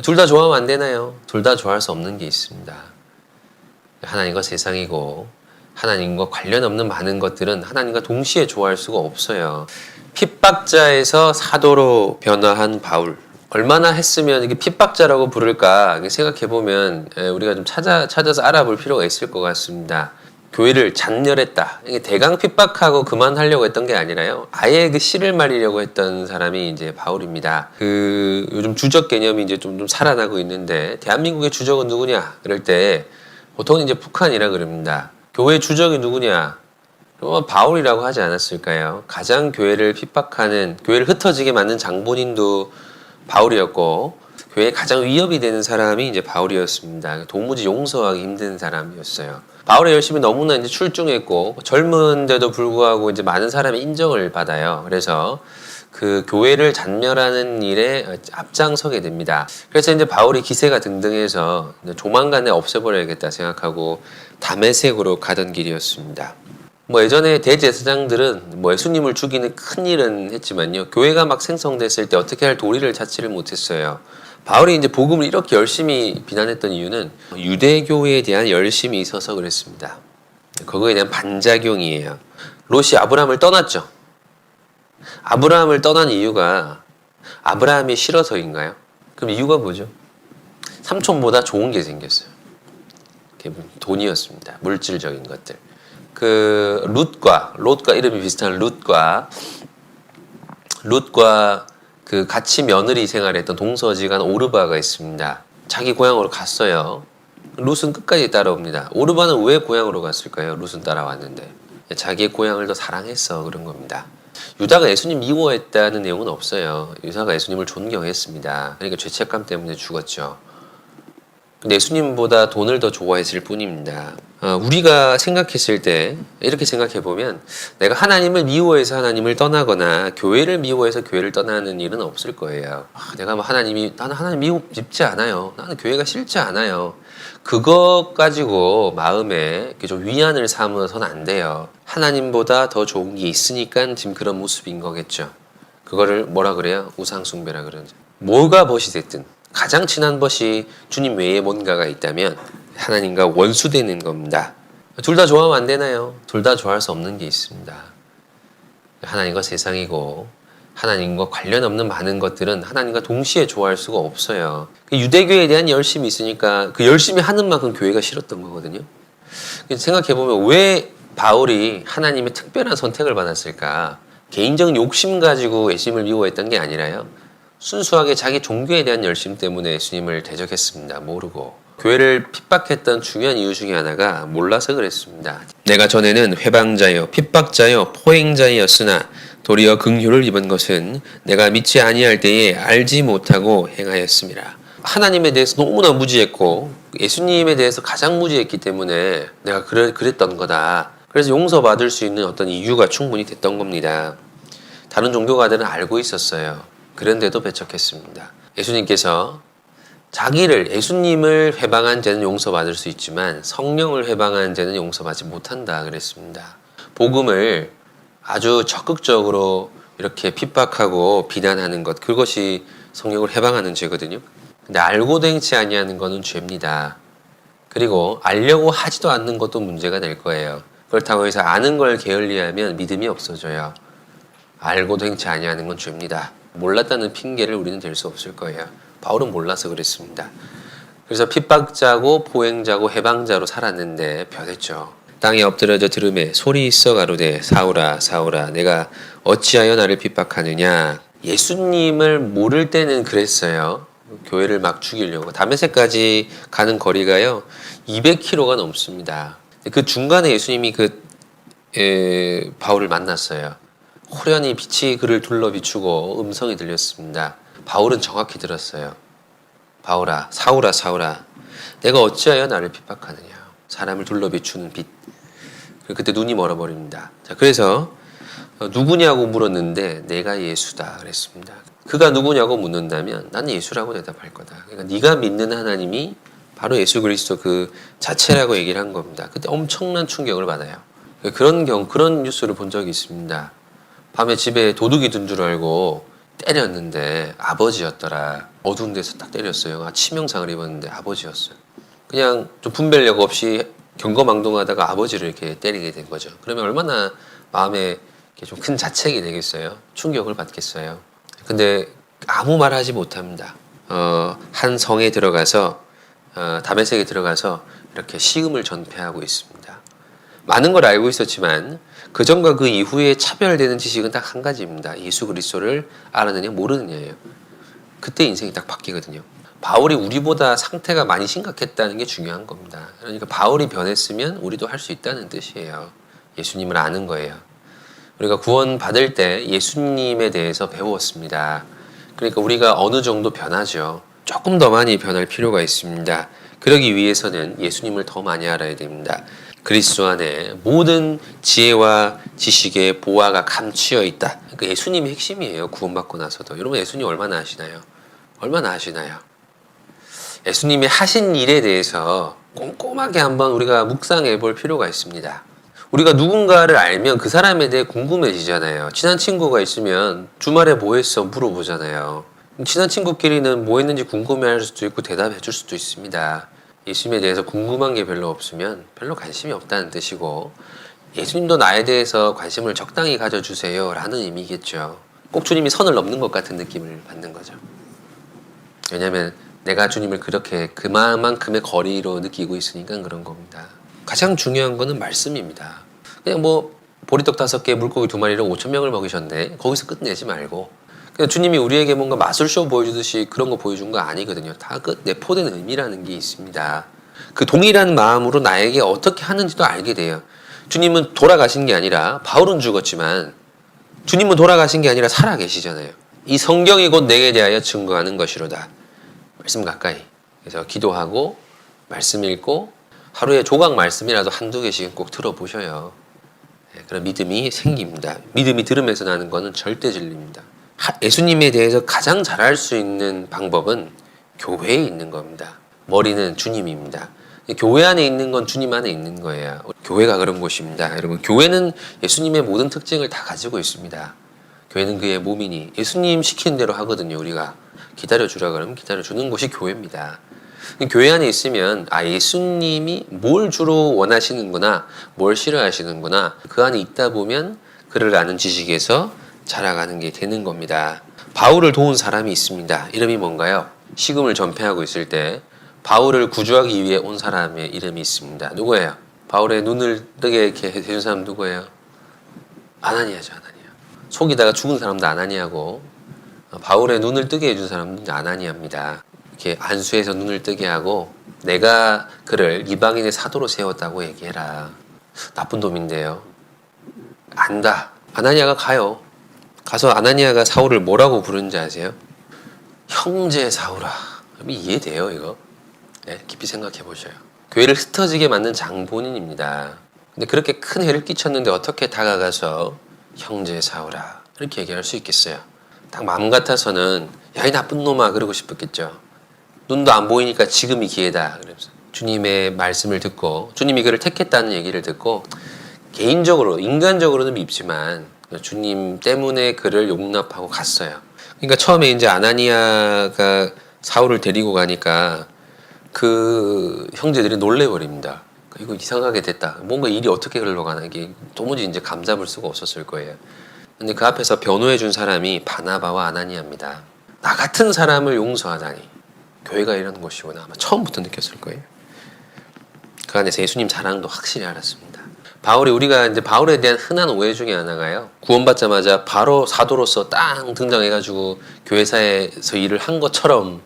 둘 다 좋아하면 안 되나요? 둘 다 좋아할 수 없는 게 있습니다. 하나님과 세상이고 하나님과 관련 없는 많은 것들은 하나님과 동시에 좋아할 수가 없어요. 핍박자에서 사도로 변화한 바울. 얼마나 했으면 이게 핍박자라고 부를까 생각해보면 우리가 좀 찾아서 알아볼 필요가 있을 것 같습니다. 교회를 잔멸했다. 이게 대강 핍박하고 그만하려고 했던 게 아니라요. 아예 그 씨를 말리려고 했던 사람이 이제 바울입니다. 요즘 주적 개념이 이제 좀 살아나고 있는데 대한민국의 주적은 누구냐? 그럴 때 보통 이제 북한이라 그럽니다. 교회 주적이 누구냐? 그러면 바울이라고 하지 않았을까요? 가장 교회를 핍박하는, 교회를 흩어지게 만든 장본인도 바울이었고, 교회에 가장 위협이 되는 사람이 이제 바울이었습니다. 도무지 용서하기 힘든 사람이었어요. 바울의 열심이 너무나 이제 출중했고, 젊은데도 불구하고 이제 많은 사람의 인정을 받아요. 그래서 그 교회를 잔멸하는 일에 앞장서게 됩니다. 그래서 이제 바울이 기세가 등등해서 조만간에 없애버려야겠다 생각하고 다메섹으로 가던 길이었습니다. 예전에 대제사장들은 예수님을 죽이는 큰 일은 했지만요. 교회가 막 생성됐을 때 어떻게 할 도리를 찾지를 못했어요. 바울이 이제 복음을 이렇게 열심히 비난했던 이유는 유대교에 대한 열심이 있어서 그랬습니다. 그거에 대한 반작용이에요. 롯이 아브라함을 떠났죠. 아브라함을 떠난 이유가 아브라함이 싫어서인가요? 그럼 이유가 뭐죠? 삼촌보다 좋은 게 생겼어요. 돈이었습니다. 물질적인 것들. 롯과 이름이 비슷한 롯과 그 같이 며느리 생활했던 동서지간 오르바가 있습니다. 자기 고향으로 갔어요. 롯은 끝까지 따라옵니다. 오르바는 왜 고향으로 갔을까요? 롯은 따라왔는데 자기의 고향을 더 사랑했어 그런 겁니다. 유다가 예수님 미워했다는 내용은 없어요. 유다가 예수님을 존경했습니다. 그러니까 죄책감 때문에 죽었죠. 근데 예수님보다 돈을 더 좋아했을 뿐입니다. 우리가 생각했을 때 이렇게 생각해보면 내가 하나님을 미워해서 하나님을 떠나거나 교회를 미워해서 교회를 떠나는 일은 없을 거예요. 나는 하나님 믿지 않아요. 나는 교회가 싫지 않아요. 그것 가지고 마음에 좀 위안을 삼아서는 안 돼요. 하나님보다 더 좋은 게 있으니까 지금 그런 모습인 거겠죠. 그거를 뭐라 그래요? 우상숭배라 그러죠. 뭐가 벗이 됐든 가장 친한 벗이 주님 외에 뭔가가 있다면 하나님과 원수되는 겁니다. 둘 다 좋아하면 안 되나요? 둘 다 좋아할 수 없는 게 있습니다. 하나님과 세상이고 하나님과 관련 없는 많은 것들은 하나님과 동시에 좋아할 수가 없어요. 유대교에 대한 열심이 있으니까 그 열심히 하는 만큼 교회가 싫었던 거거든요. 생각해보면 왜 바울이 하나님의 특별한 선택을 받았을까? 개인적인 욕심 가지고 예수님을 미워했던 게 아니라요. 순수하게 자기 종교에 대한 열심 때문에 예수님을 대적했습니다. 모르고. 교회를 핍박했던 중요한 이유 중에 하나가 몰라서 그랬습니다. 내가 전에는 회방자여 핍박자여 포행자였으나 도리어 긍휼을 입은 것은 내가 믿지 아니할 때에 알지 못하고 행하였습니다. 하나님에 대해서 너무나 무지했고 예수님에 대해서 가장 무지했기 때문에 내가 그랬던 거다. 그래서 용서받을 수 있는 어떤 이유가 충분히 됐던 겁니다. 다른 종교가들은 알고 있었어요. 그런데도 배척했습니다. 예수님께서 예수님을 회방한 죄는 용서받을 수 있지만 성령을 회방한 죄는 용서받지 못한다 그랬습니다. 복음을 아주 적극적으로 이렇게 핍박하고 비난하는 것, 그것이 성령을 회방하는 죄거든요. 근데 알고도 행치 아니하는 것은 죄입니다. 그리고 알려고 하지도 않는 것도 문제가 될 거예요. 그렇다고 해서 아는 걸 게을리하면 믿음이 없어져요. 알고도 행치 아니하는 건 죄입니다. 몰랐다는 핑계를 우리는 댈 수 없을 거예요. 바울은 몰라서 그랬습니다. 그래서 핍박자고 포행자고 해방자로 살았는데 변했죠. 땅에 엎드려져 들음에 소리 있어 가로되 사울아 사울아 내가 어찌하여 나를 핍박하느냐. 예수님을 모를 때는 그랬어요. 교회를 막 죽이려고. 다메섹까지 가는 거리가요 200km가 넘습니다. 그 중간에 예수님이 바울을 만났어요. 호련히 빛이 그를 둘러 비추고 음성이 들렸습니다. 바울은 정확히 들었어요. 바울아, 사울아, 사울아, 내가 어찌하여 나를 핍박하느냐. 사람을 둘러 비추는 빛. 그때 눈이 멀어버립니다. 자, 그래서 누구냐고 물었는데 내가 예수다 그랬습니다. 그가 누구냐고 묻는다면 나는 예수라고 대답할 거다. 그러니까 네가 믿는 하나님이 바로 예수 그리스도 그 자체라고 얘기를 한 겁니다. 그때 엄청난 충격을 받아요. 그런 뉴스를 본 적이 있습니다. 밤에 집에 도둑이 든 줄 알고 때렸는데 아버지였더라. 어두운 데서 딱 때렸어요. 치명상을 입었는데 아버지였어요. 그냥 좀 분별력 없이 경거망동하다가 아버지를 이렇게 때리게 된 거죠. 그러면 얼마나 마음에 좀 큰 자책이 되겠어요. 충격을 받겠어요. 근데 아무 말 하지 못합니다. 한 성에 들어가서 다메섹에 들어가서 이렇게 시금을 전폐하고 있습니다. 많은 걸 알고 있었지만 그 전과 그 이후에 차별되는 지식은 딱 한 가지입니다. 예수 그리스도를 알았느냐 모르느냐예요. 그때 인생이 딱 바뀌거든요. 바울이 우리보다 상태가 많이 심각했다는 게 중요한 겁니다. 그러니까 바울이 변했으면 우리도 할 수 있다는 뜻이에요. 예수님을 아는 거예요. 우리가 구원 받을 때 예수님에 대해서 배웠습니다. 그러니까 우리가 어느 정도 변하죠. 조금 더 많이 변할 필요가 있습니다. 그러기 위해서는 예수님을 더 많이 알아야 됩니다. 그리스도 안에 모든 지혜와 지식의 보화가 감추어 있다. 그러니까 예수님이 핵심이에요. 구원받고 나서도. 여러분 예수님 얼마나 아시나요? 얼마나 아시나요? 예수님이 하신 일에 대해서 꼼꼼하게 한번 우리가 묵상해 볼 필요가 있습니다. 우리가 누군가를 알면 그 사람에 대해 궁금해지잖아요. 친한 친구가 있으면 주말에 뭐 했어? 물어보잖아요. 친한 친구끼리는 뭐 했는지 궁금해할 수도 있고 대답해 줄 수도 있습니다. 예수님에 대해서 궁금한 게 별로 없으면 별로 관심이 없다는 뜻이고 예수님도 나에 대해서 관심을 적당히 가져주세요 라는 의미겠죠. 꼭 주님이 선을 넘는 것 같은 느낌을 받는 거죠. 왜냐하면 내가 주님을 그렇게 그만큼의 거리로 느끼고 있으니까 그런 겁니다. 가장 중요한 거는 말씀입니다. 그냥 뭐 보리떡 5개 물고기 2마리를 5,000명을 먹이셨네. 거기서 끝내지 말고 그냥 주님이 우리에게 뭔가 마술쇼 보여주듯이 그런 거 보여준 거 아니거든요. 다 그 내포된 의미라는 게 있습니다. 그 동일한 마음으로 나에게 어떻게 하는지도 알게 돼요. 주님은 돌아가신 게 아니라 바울은 죽었지만 주님은 돌아가신 게 아니라 살아 계시잖아요. 이 성경이 곧 내게 대하여 증거하는 것이로다. 말씀 가까이. 그래서 기도하고 말씀 읽고 하루에 조각 말씀이라도 한두 개씩은 꼭 들어보셔요. 그런 믿음이 생깁니다. 믿음이 들으면서 나는 거는 절대 진리입니다. 예수님에 대해서 가장 잘할 수 있는 방법은 교회에 있는 겁니다. 머리는 주님입니다. 교회 안에 있는 건 주님 안에 있는 거예요. 교회가 그런 곳입니다. 여러분, 교회는 예수님의 모든 특징을 다 가지고 있습니다. 교회는 그의 몸이니 예수님 시키는 대로 하거든요. 우리가 기다려주라 그러면 기다려주는 곳이 교회입니다. 교회 안에 있으면 예수님이 뭘 주로 원하시는구나, 뭘 싫어하시는구나, 그 안에 있다 보면 그를 아는 지식에서 자라가는 게 되는 겁니다. 바울을 도운 사람이 있습니다. 이름이 뭔가요? 시금을 전폐하고 있을 때 바울을 구주하기 위해 온 사람의 이름이 있습니다. 누구예요? 바울의 눈을 뜨게 이렇게 해준 사람 누구예요? 아나니아죠. 아나니아. 속이다가 죽은 사람도 아나니아고 바울의 눈을 뜨게 해준 사람은 아나니아입니다. 이렇게 안수해서 눈을 뜨게 하고 내가 그를 이방인의 사도로 세웠다고 얘기해라. 나쁜 놈인데요. 안다. 아나니아가 가요. 가서 아나니아가 사울을 뭐라고 부르는지 아세요? 형제 사울아. 이해돼요 이거? 네, 깊이 생각해 보셔요. 교회를 흩어지게 만든 장본인입니다. 근데 그렇게 큰 해를 끼쳤는데 어떻게 다가가서 형제 사울아 이렇게 얘기할 수 있겠어요? 딱 마음 같아서는 야 이 나쁜 놈아 그러고 싶었겠죠. 눈도 안 보이니까 지금이 기회다. 그래서 주님의 말씀을 듣고 주님이 그를 택했다는 얘기를 듣고 개인적으로 인간적으로는 밉지만 주님 때문에 그를 용납하고 갔어요. 그러니까 처음에 이제 아나니아가 사울을 데리고 가니까 그 형제들이 놀래버립니다. 이거 이상하게 됐다. 뭔가 일이 어떻게 흘러가나 이게 도무지 이제 감잡을 수가 없었을 거예요. 근데 그 앞에서 변호해 준 사람이 바나바와 아나니아입니다. 나 같은 사람을 용서하다니 교회가 이런 곳이구나 아마 처음부터 느꼈을 거예요. 그 안에서 예수님 자랑도 확실히 알았습니다. 우리가 이제 바울에 대한 흔한 오해 중에 하나가요. 구원받자마자 바로 사도로서 땅 등장해가지고 교회사에서 일을 한 것처럼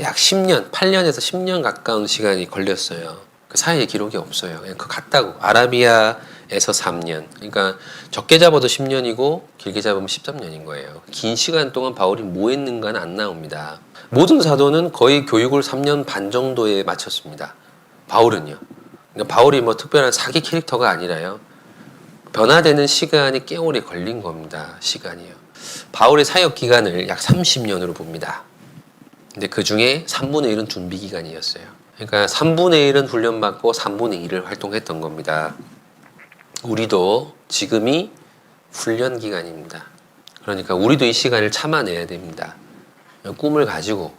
약 10년, 8년에서 10년 가까운 시간이 걸렸어요. 그 사이에 기록이 없어요. 그냥 그 같다고. 아라비아에서 3년. 그러니까 적게 잡아도 10년이고 길게 잡으면 13년인 거예요. 긴 시간 동안 바울이 뭐 했는가는 안 나옵니다. 모든 사도는 거의 교육을 3년 반 정도에 마쳤습니다. 바울은요. 그러니까 바울이 뭐 특별한 사기 캐릭터가 아니라요. 변화되는 시간이 꽤 오래 걸린 겁니다. 시간이요. 바울의 사역 기간을 약 30년으로 봅니다. 근데 그 중에 3분의 1은 준비 기간이었어요. 그러니까 3분의 1은 훈련받고 3분의 1을 활동했던 겁니다. 우리도 지금이 훈련 기간입니다. 그러니까 우리도 이 시간을 참아내야 됩니다. 꿈을 가지고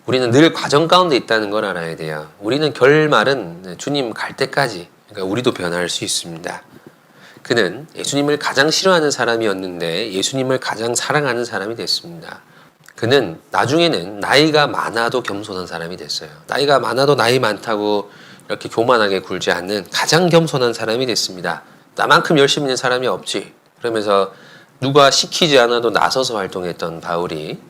우리는 늘 과정 가운데 있다는 걸 알아야 돼요. 우리는 결말은 주님 갈 때까지, 그러니까 우리도 변할 수 있습니다. 그는 예수님을 가장 싫어하는 사람이었는데 예수님을 가장 사랑하는 사람이 됐습니다. 그는 나중에는 나이가 많아도 겸손한 사람이 됐어요. 나이가 많아도 나이 많다고 이렇게 교만하게 굴지 않는 가장 겸손한 사람이 됐습니다. 나만큼 열심히 있는 사람이 없지. 그러면서 누가 시키지 않아도 나서서 활동했던 바울이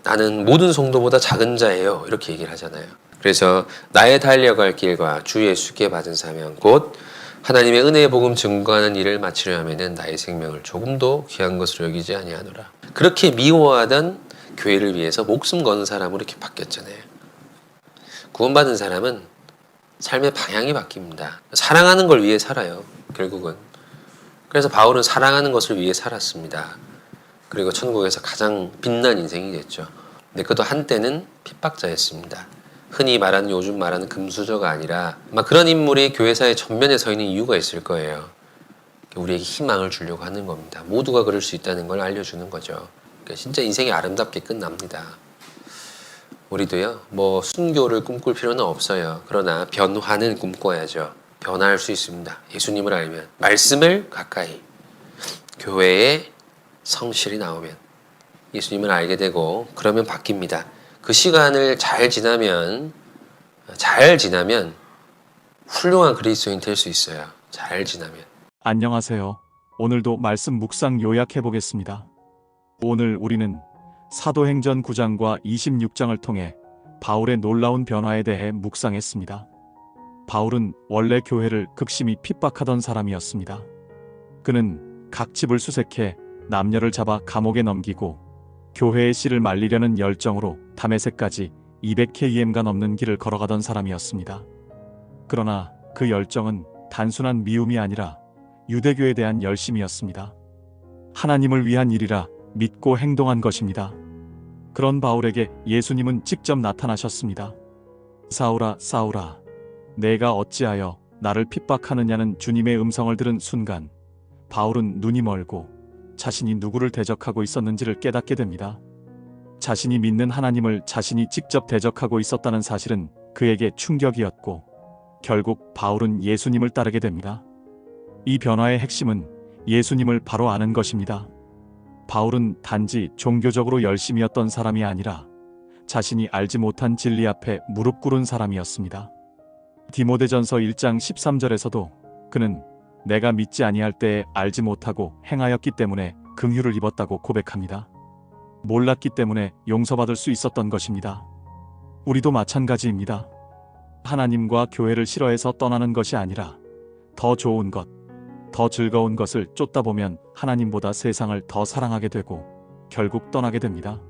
나는 모든 성도보다 작은 자예요. 이렇게 얘기를 하잖아요. 그래서 나의 달려갈 길과 주 예수께 받은 사명 곧 하나님의 은혜의 복음 증거하는 일을 마치려 하면은 나의 생명을 조금도 귀한 것으로 여기지 아니하노라. 그렇게 미워하던 교회를 위해서 목숨 거는 사람으로 이렇게 바뀌었잖아요. 구원받은 사람은 삶의 방향이 바뀝니다. 사랑하는 걸 위해 살아요. 결국은. 그래서 바울은 사랑하는 것을 위해 살았습니다. 그리고 천국에서 가장 빛난 인생이 됐죠. 근데 그도 한때는 핍박자였습니다. 흔히 말하는 요즘 말하는 금수저가 아니라 아마 그런 인물이 교회사의 전면에 서 있는 이유가 있을 거예요. 우리에게 희망을 주려고 하는 겁니다. 모두가 그럴 수 있다는 걸 알려주는 거죠. 그러니까 진짜 인생이 아름답게 끝납니다. 우리도요, 뭐 순교를 꿈꿀 필요는 없어요. 그러나 변화는 꿈꿔야죠. 변화할 수 있습니다. 예수님을 알면, 말씀을 가까이, 교회에 성실히 나오면 예수님을 알게 되고 그러면 바뀝니다. 그 시간을 잘 지나면 훌륭한 그리스도인 될 수 있어요. 잘 지나면. 안녕하세요. 오늘도 말씀 묵상 요약해 보겠습니다. 오늘 우리는 사도행전 9장과 26장을 통해 바울의 놀라운 변화에 대해 묵상했습니다. 바울은 원래 교회를 극심히 핍박하던 사람이었습니다. 그는 각 집을 수색해 남녀를 잡아 감옥에 넘기고 교회의 씨를 말리려는 열정으로 다메섹까지 200km가 넘는 길을 걸어가던 사람이었습니다. 그러나 그 열정은 단순한 미움이 아니라 유대교에 대한 열심이었습니다. 하나님을 위한 일이라 믿고 행동한 것입니다. 그런 바울에게 예수님은 직접 나타나셨습니다. 사울아, 사울아, 내가 어찌하여 나를 핍박하느냐는 주님의 음성을 들은 순간 바울은 눈이 멀고 자신이 누구를 대적하고 있었는지를 깨닫게 됩니다. 자신이 믿는 하나님을 자신이 직접 대적하고 있었다는 사실은 그에게 충격이었고 결국 바울은 예수님을 따르게 됩니다. 이 변화의 핵심은 예수님을 바로 아는 것입니다. 바울은 단지 종교적으로 열심이었던 사람이 아니라 자신이 알지 못한 진리 앞에 무릎 꿇은 사람이었습니다. 디모데전서 1장 13절에서도 그는 내가 믿지 아니할 때에 알지 못하고 행하였기 때문에 긍휼을 입었다고 고백합니다. 몰랐기 때문에 용서받을 수 있었던 것입니다. 우리도 마찬가지입니다. 하나님과 교회를 싫어해서 떠나는 것이 아니라 더 좋은 것, 더 즐거운 것을 쫓다 보면 하나님보다 세상을 더 사랑하게 되고 결국 떠나게 됩니다.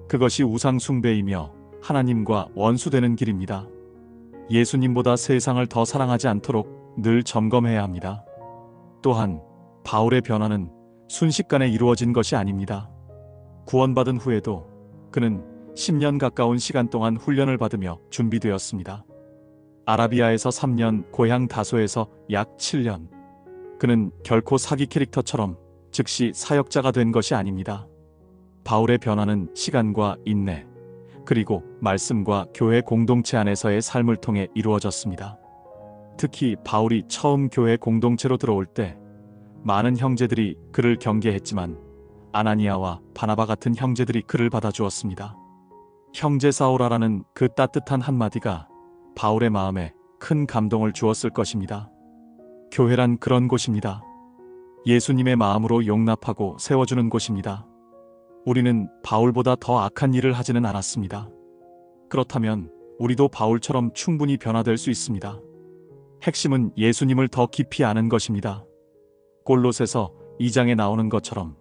그것이 우상 숭배이며 하나님과 원수되는 길입니다. 예수님보다 세상을 더 사랑하지 않도록 늘 점검해야 합니다. 또한 바울의 변화는 순식간에 이루어진 것이 아닙니다. 구원받은 후에도 그는 10년 가까운 시간 동안 훈련을 받으며 준비되었습니다. 아라비아에서 3년, 고향 다소에서 약 7년. 그는 결코 사기 캐릭터처럼 즉시 사역자가 된 것이 아닙니다. 바울의 변화는 시간과 인내, 그리고 말씀과 교회 공동체 안에서의 삶을 통해 이루어졌습니다. 특히 바울이 처음 교회 공동체로 들어올 때 많은 형제들이 그를 경계했지만 아나니아와 바나바 같은 형제들이 그를 받아주었습니다. 형제 사울아라는 그 따뜻한 한마디가 바울의 마음에 큰 감동을 주었을 것입니다. 교회란 그런 곳입니다. 예수님의 마음으로 용납하고 세워주는 곳입니다. 우리는 바울보다 더 악한 일을 하지는 않았습니다. 그렇다면 우리도 바울처럼 충분히 변화될 수 있습니다. 핵심은 예수님을 더 깊이 아는 것입니다. 골로새서 2장에 나오는 것처럼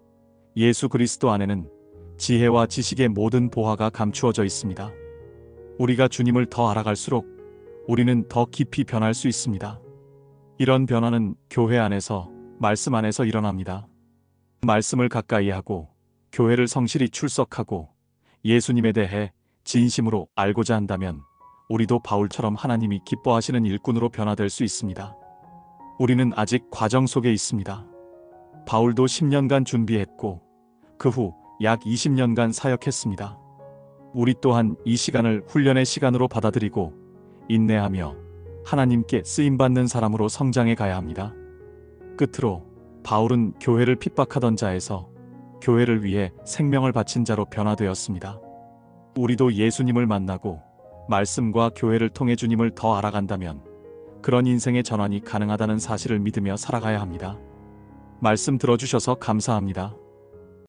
예수 그리스도 안에는 지혜와 지식의 모든 보화가 감추어져 있습니다. 우리가 주님을 더 알아갈수록 우리는 더 깊이 변할 수 있습니다. 이런 변화는 교회 안에서, 말씀 안에서 일어납니다. 말씀을 가까이 하고 교회를 성실히 출석하고 예수님에 대해 진심으로 알고자 한다면 우리도 바울처럼 하나님이 기뻐하시는 일꾼으로 변화될 수 있습니다. 우리는 아직 과정 속에 있습니다. 바울도 10년간 준비했고 그 후 약 20년간 사역했습니다. 우리 또한 이 시간을 훈련의 시간으로 받아들이고 인내하며 하나님께 쓰임받는 사람으로 성장해 가야 합니다. 끝으로 바울은 교회를 핍박하던 자에서 교회를 위해 생명을 바친 자로 변화되었습니다. 우리도 예수님을 만나고 말씀과 교회를 통해 주님을 더 알아간다면 그런 인생의 전환이 가능하다는 사실을 믿으며 살아가야 합니다. 말씀 들어주셔서 감사합니다.